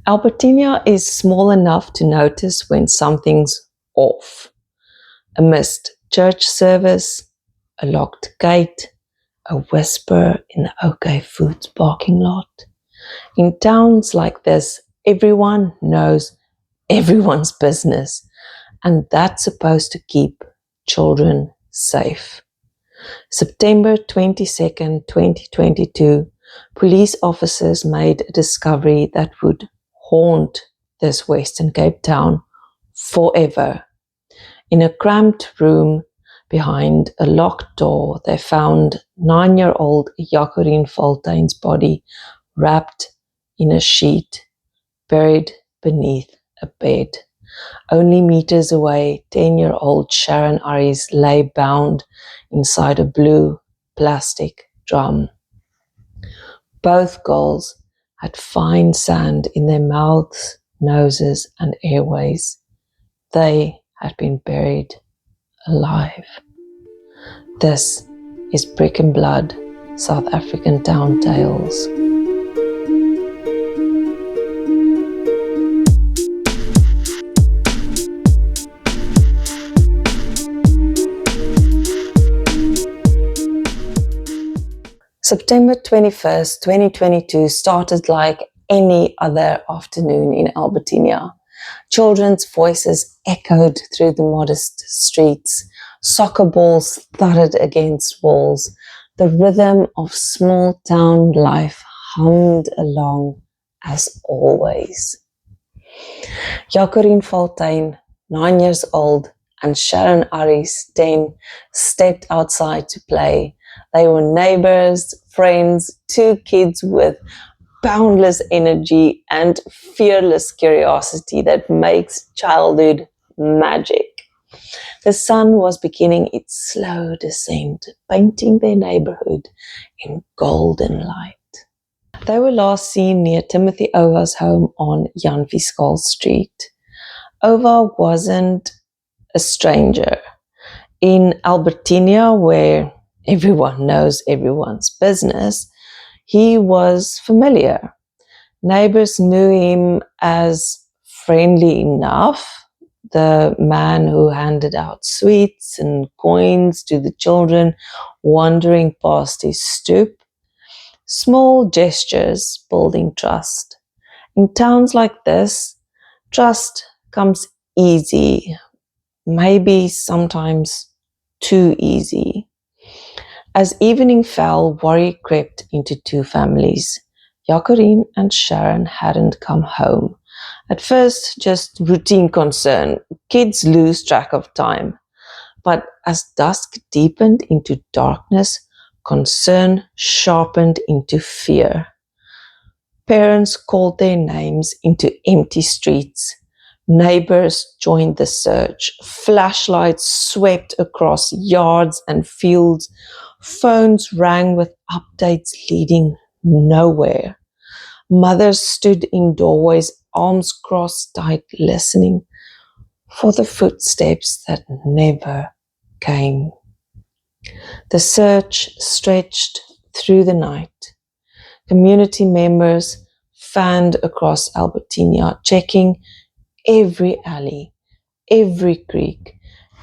Albertinia is small enough to notice when something's off. A missed church service, a locked gate, a whisper in the OK Foods parking lot. In towns like this, everyone knows everyone's business, and that's supposed to keep children safe. September 22nd, 2022, police officers made a discovery that would haunt this Western Cape town forever. In a cramped room behind a locked door, they found 9-year-old Jacorien Faltein's body wrapped in a sheet, buried beneath a bed. Only meters away, 10-year-old Sharon Aries lay bound inside a blue plastic drum. Both girls had fine sand in their mouths, noses, and airways. They had been buried alive. This is Brick and Blood, South African Town Tales. September 21st, 2022 started like any other afternoon in Albertinia. Children's voices echoed through the modest streets. Soccer balls thudded against walls. The rhythm of small town life hummed along as always. Jacorien Faltein, 9 years old, and Sharon Aries, 10, stepped outside to play. They were neighbors, friends, two kids with boundless energy and fearless curiosity that makes childhood magic. The sun was beginning its slow descent, painting their neighborhood in golden light. They were last seen near Timothy Ova's home on Jan Fiskal Street. Ova wasn't a stranger. In Albertinia, where everyone knows everyone's business, he was familiar. Neighbors knew him as friendly enough, the man who handed out sweets and coins to the children wandering past his stoop. Small gestures building trust. In towns like this, trust comes easy, maybe sometimes too easy. As evening fell, worry crept into two families. Jacorien and Sharon hadn't come home. At first, just routine concern. Kids lose track of time. But as dusk deepened into darkness, concern sharpened into fear. Parents called their names into empty streets. Neighbors joined the search. Flashlights swept across yards and fields. Phones rang with updates leading nowhere. Mothers stood in doorways, arms crossed tight, listening for the footsteps that never came. The search stretched through the night. Community members fanned across Albertinia, checking every alley, every creek,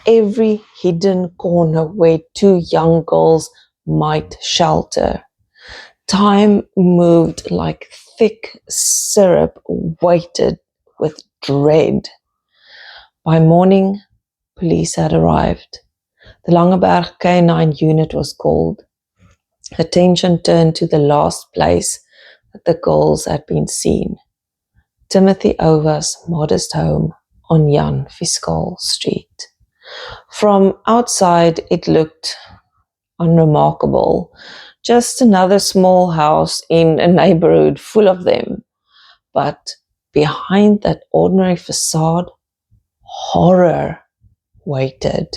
every hidden corner where two young girls might shelter. Time moved like thick syrup weighted with dread. By morning, police had arrived. The Langeberg K9 unit was called. Attention turned to the last place that the girls had been seen. Timothy Ova's modest home on Jan Fiskal Street. From outside, it looked unremarkable. Just another small house in a neighborhood full of them. But behind that ordinary facade, horror waited.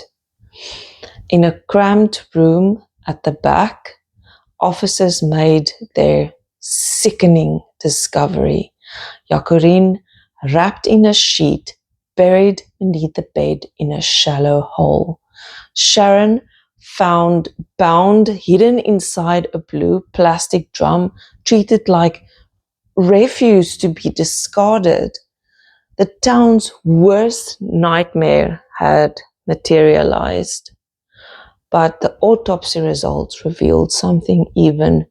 In a cramped room at the back, officers made their sickening discovery. Jacorien, wrapped in a sheet, buried beneath the bed in a shallow hole. Sharon, found bound, hidden inside a blue plastic drum, treated like refuse to be discarded. The town's worst nightmare had materialized, but the autopsy results revealed something even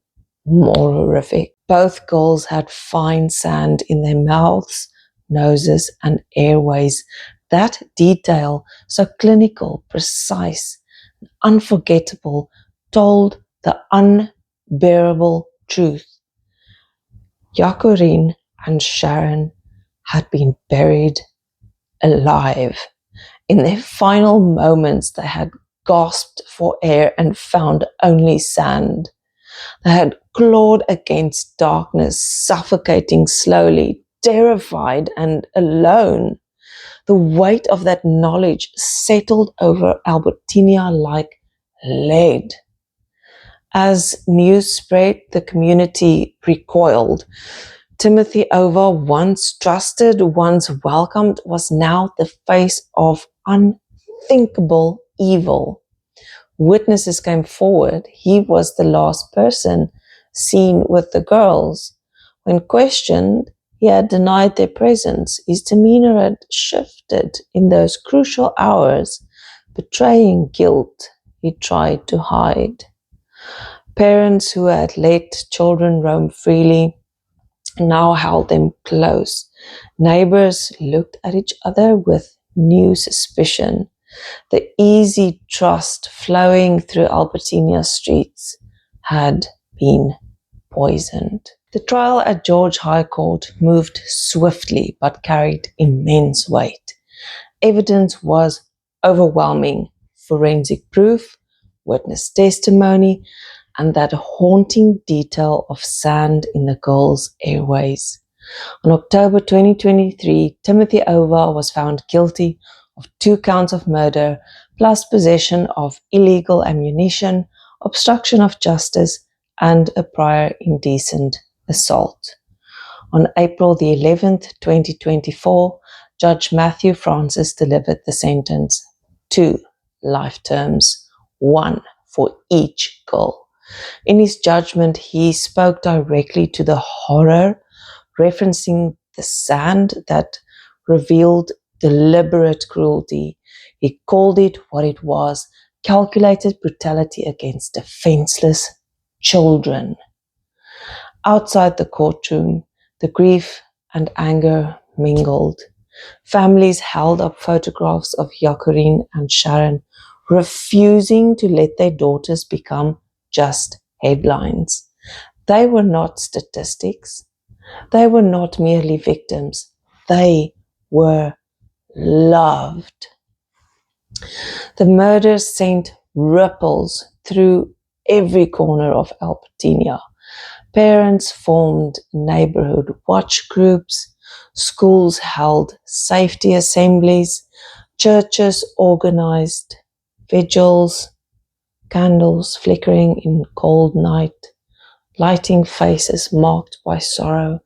more horrific. Both girls had fine sand in their mouths, noses, and airways. That detail, so clinical, precise, unforgettable, told the unbearable truth. Jacorien and Sharon had been buried alive. In their final moments, they had gasped for air and found only sand. They had clawed against darkness, suffocating slowly, terrified and alone. The weight of that knowledge settled over Albertinia like lead. As news spread, the community recoiled. Timothy Over, once trusted, once welcomed, was now the face of unthinkable evil. Witnesses came forward. He was the last person seen with the girls. When questioned, he had denied their presence. His demeanor had shifted in those crucial hours, betraying guilt he tried to hide. Parents who had let children roam freely now held them close. Neighbors looked at each other with new suspicion. The easy trust flowing through Albertinia's streets had been poisoned. The trial at George High Court moved swiftly but carried immense weight. Evidence was overwhelming: forensic proof, witness testimony, and that haunting detail of sand in the girls' airways. On October 2023, Timothy Over was found guilty of 2 counts of murder, plus possession of illegal ammunition, obstruction of justice, and a prior indecent assault. On April the 11th, 2024, Judge Matthew Francis delivered the sentence: 2 life terms, 1 for each girl. In his judgment, he spoke directly to the horror, referencing the sand that revealed deliberate cruelty. He called it what it was: calculated brutality against defenseless children. Outside the courtroom, the grief and anger mingled. Families held up photographs of Jacorien and Sharon, refusing to let their daughters become just headlines. They were not statistics. They were not merely victims. They were loved. The murders sent ripples through every corner of Albertinia. Parents formed neighborhood watch groups, schools held safety assemblies, churches organized vigils, candles flickering in cold night, lighting faces marked by sorrow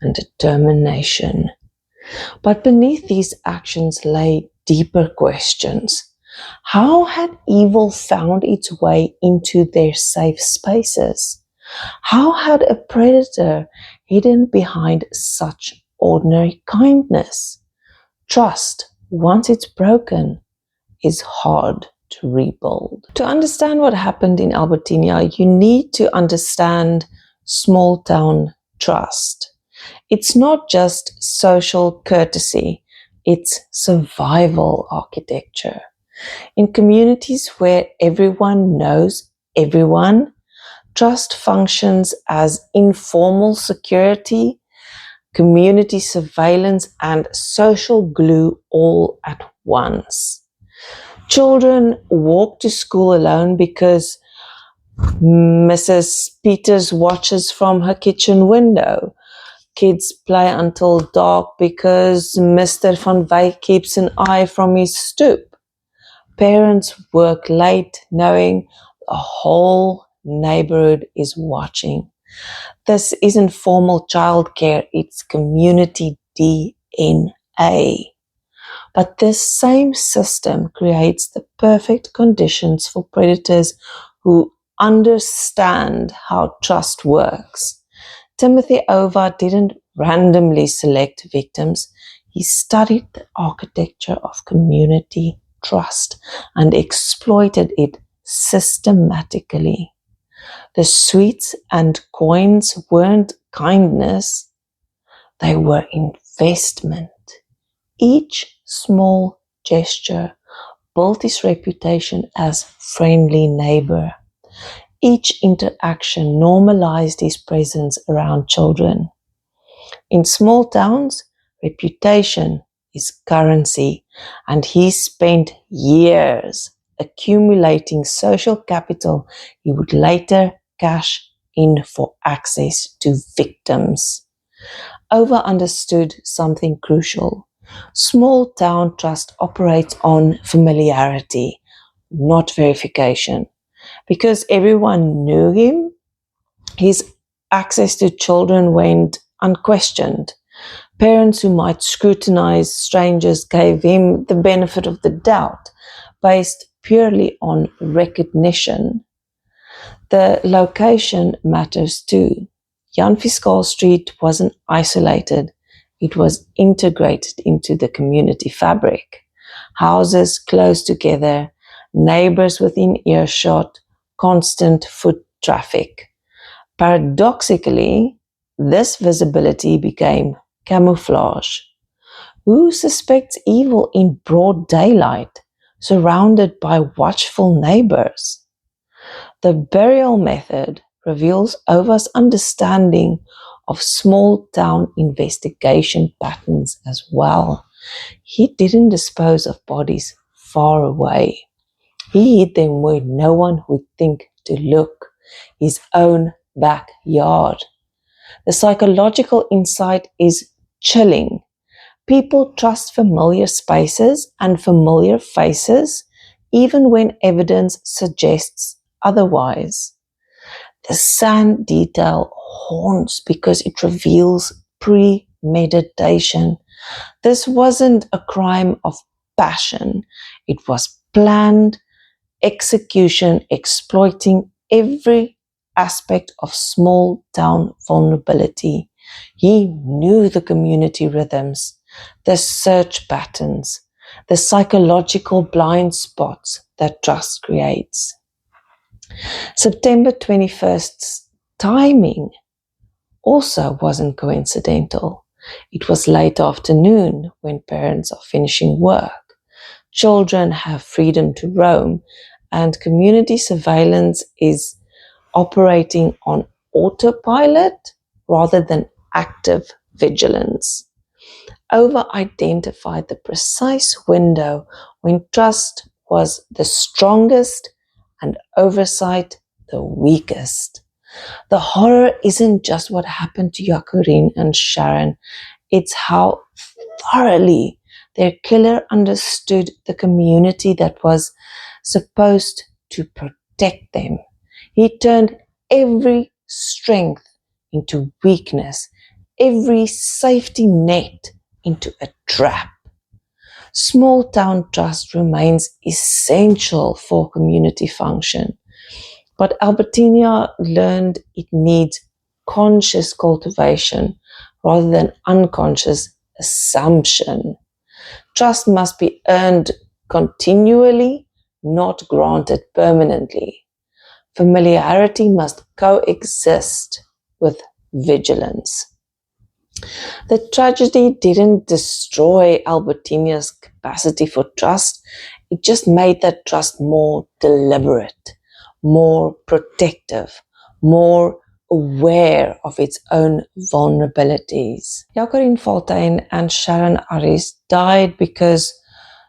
and determination. But beneath these actions lay deeper questions. How had evil found its way into their safe spaces? How had a predator hidden behind such ordinary kindness? Trust, once it's broken, is hard to rebuild. To understand what happened in Albertinia, you need to understand small town trust. It's not just social courtesy, it's survival architecture. In communities where everyone knows everyone, trust functions as informal security, community surveillance, and social glue all at once. Children walk to school alone because Mrs. Peters watches from her kitchen window. Kids play until dark because Mr. Van Wyk keeps an eye from his stoop. Parents work late knowing the whole neighborhood is watching. This isn't formal childcare, it's community DNA. But this same system creates the perfect conditions for predators who understand how trust works. Timothy Ova didn't randomly select victims. He studied the architecture of community trust and exploited it systematically. The sweets and coins weren't kindness, they were investment. Each small gesture built his reputation as friendly neighbor. Each interaction normalized his presence around children. In small towns, reputation is currency, and he spent years accumulating social capital he would later cash in for access to victims. Over understood something crucial. Small town trust operates on familiarity, not verification. Because everyone knew him, his access to children went unquestioned. Parents who might scrutinize strangers gave him the benefit of the doubt based purely on recognition. The location matters too. Jan Fiscal Street wasn't isolated, it was integrated into the community fabric. Houses close together, neighbors within earshot, constant foot traffic. Paradoxically, this visibility became camouflage. Who suspects evil in broad daylight, surrounded by watchful neighbors? The burial method reveals Ova's understanding of small town investigation patterns as well. He didn't dispose of bodies far away. He hid them where no one would think to look, his own backyard. The psychological insight is chilling. People trust familiar spaces and familiar faces, even when evidence suggests otherwise. The sand detail haunts because it reveals premeditation. This wasn't a crime of passion. It was planned execution, exploiting every aspect of small town vulnerability. He knew the community rhythms, the search patterns, the psychological blind spots that trust creates. September 21st's timing also wasn't coincidental. It was late afternoon when parents are finishing work. Children have freedom to roam, and community surveillance is operating on autopilot rather than active vigilance. Ova identified the precise window when trust was the strongest and oversight the weakest. The horror isn't just what happened to Jacorien and Sharon, it's how thoroughly their killer understood the community that was supposed to protect them. He turned every strength into weakness, every safety net into a trap. Small town trust remains essential for community function, but Albertinia learned it needs conscious cultivation rather than unconscious assumption. Trust must be earned continually, not granted permanently. Familiarity must coexist with vigilance. The tragedy didn't destroy Albertinia's capacity for trust, it just made that trust more deliberate, more protective, more aware of its own vulnerabilities. Jacorien Fontaine and Sharon Aris died because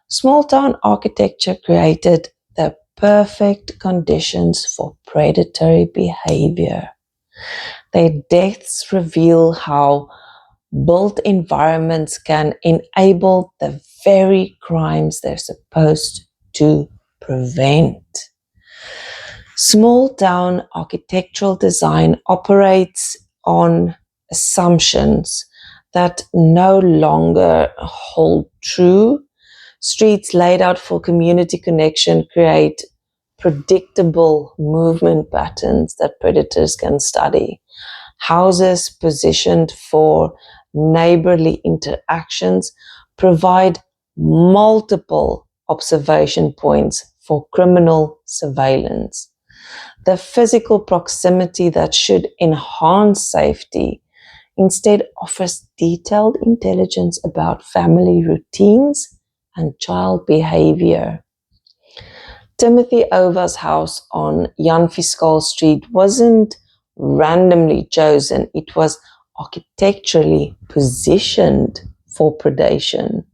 small town architecture created the perfect conditions for predatory behavior. Their deaths reveal how built environments can enable the very crimes they're supposed to prevent. Small town architectural design operates on assumptions that no longer hold true. Streets laid out for community connection create predictable movement patterns that predators can study. Houses positioned for neighborly interactions provide multiple observation points for criminal surveillance. The physical proximity that should enhance safety instead offers detailed intelligence about family routines and child behavior. Timothy Ova's house on Jan Fiscal Street wasn't randomly chosen, it was architecturally positioned for predation,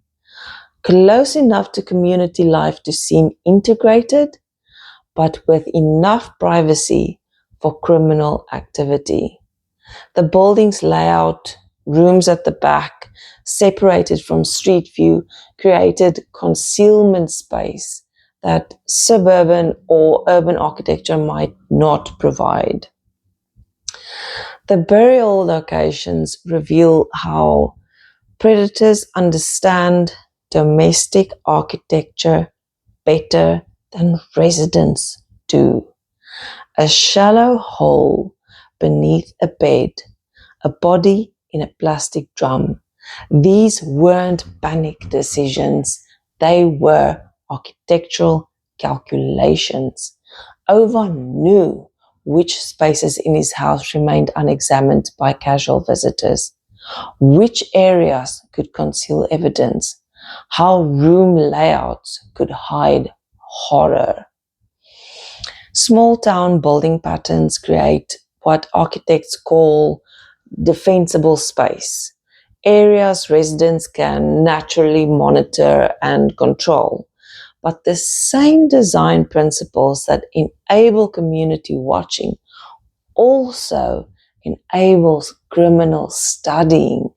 close enough to community life to seem integrated, but with enough privacy for criminal activity. The building's layout, rooms at the back, separated from street view, created concealment space that suburban or urban architecture might not provide. The burial locations reveal how predators understand domestic architecture better than residents do. A shallow hole beneath a bed, a body in a plastic drum. These weren't panic decisions, they were architectural calculations. Ova knew which spaces in his house remained unexamined by casual visitors, which areas could conceal evidence, how room layouts could hide horror. Small town building patterns create what architects call defensible space, areas residents can naturally monitor and control. But the same design principles that enable community watching also enables criminal studying.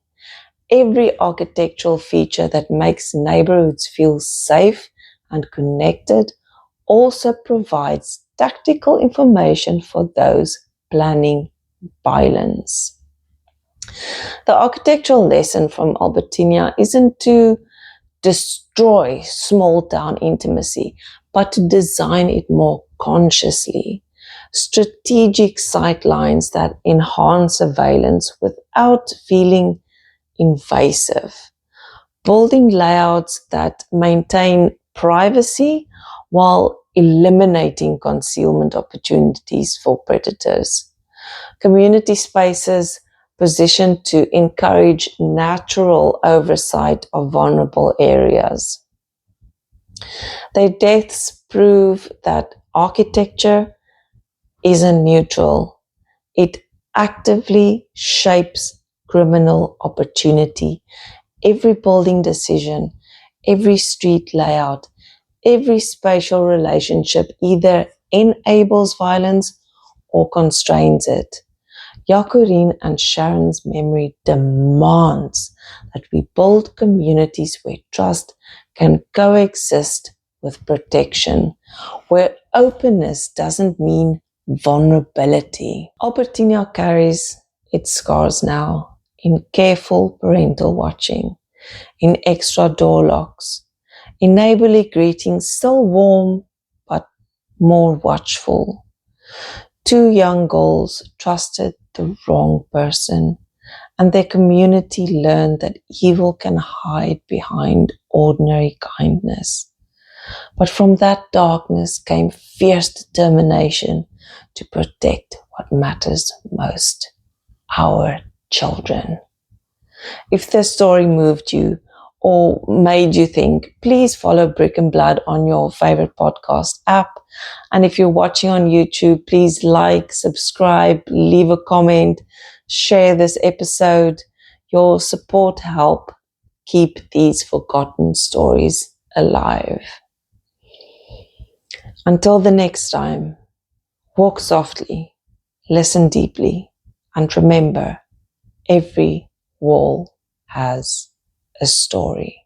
Every architectural feature that makes neighborhoods feel safe and connected also provides tactical information for those planning violence. The architectural lesson from Albertinia isn't to destroy small town intimacy, but to design it more consciously. Strategic sightlines that enhance surveillance without feeling invasive. Building layouts that maintain privacy while eliminating concealment opportunities for predators. Community spaces positioned to encourage natural oversight of vulnerable areas. Their deaths prove that architecture isn't neutral. It actively shapes criminal opportunity. Every building decision, every street layout, every spatial relationship either enables violence or constrains it. Jacorien and Sharon's memory demands that we build communities where trust can coexist with protection, where openness doesn't mean vulnerability. Albertinia carries its scars now in careful parental watching, in extra door locks, in neighborly greetings still warm but more watchful. Two young girls trusted the wrong person, and their community learned that evil can hide behind ordinary kindness. But from that darkness came fierce determination to protect what matters most, our children. If this story moved you or made you think, please follow Brick and Blood on your favorite podcast app. And if you're watching on YouTube, please like, subscribe, leave a comment, share this episode. Your support helps keep these forgotten stories alive. Until the next time, walk softly, listen deeply, and remember, every wall has a story.